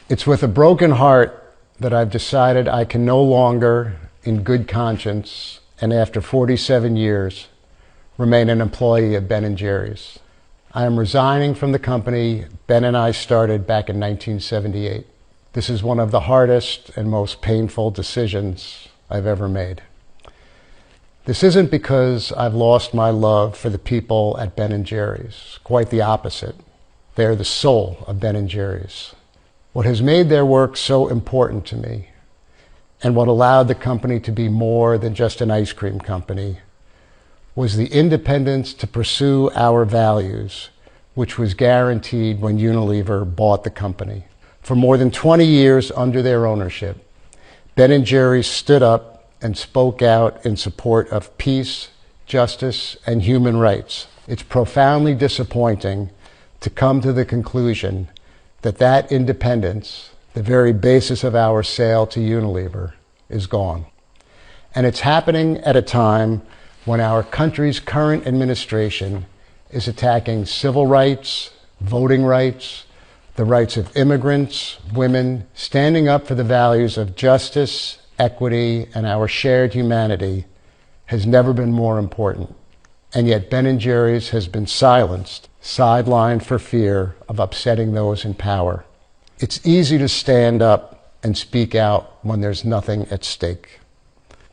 It's with a broken heart that I've decided I can no longer, in good conscience, and after 47 years, remain an employee of Ben & Jerry's. I am resigning from the company Ben and I started back in 1978. This is one of the hardest and most painful decisions I've ever made. This isn't because I've lost my love for the people at Ben & Jerry's. Quite the opposite. They're the soul of Ben & Jerry's. What has made their work so important to me, and what allowed the company to be more than just an ice cream company, was the independence to pursue our values, which was guaranteed when Unilever bought the company. For more than 20 years under their ownership, Ben & Jerry's stood up and spoke out in support of peace, justice, and human rights. It's profoundly disappointing to come to the conclusion that independence, the very basis of our sale to Unilever, is gone. And it's happening at a time when our country's current administration is attacking civil rights, voting rights, the rights of immigrants, women, standing up for the values of justice, equity, and our shared humanity has never been more important. And yet Ben & Jerry's has been silenced, sidelined for fear of upsetting those in power. It's easy to stand up and speak out when there's nothing at stake.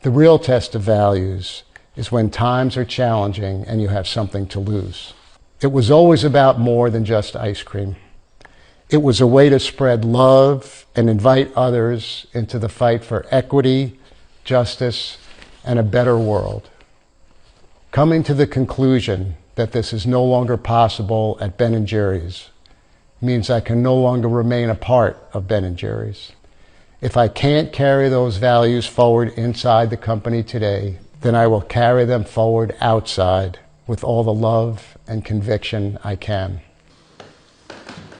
The real test of values is when times are challenging and you have something to lose. It was always about more than just ice cream. It was a way to spread love and invite others into the fight for equity, justice, and a better world. Coming to the conclusion that this is no longer possible at Ben & Jerry's means I can no longer remain a part of Ben & Jerry's. If I can't carry those values forward inside the company today, then I will carry them forward outside with all the love and conviction I can.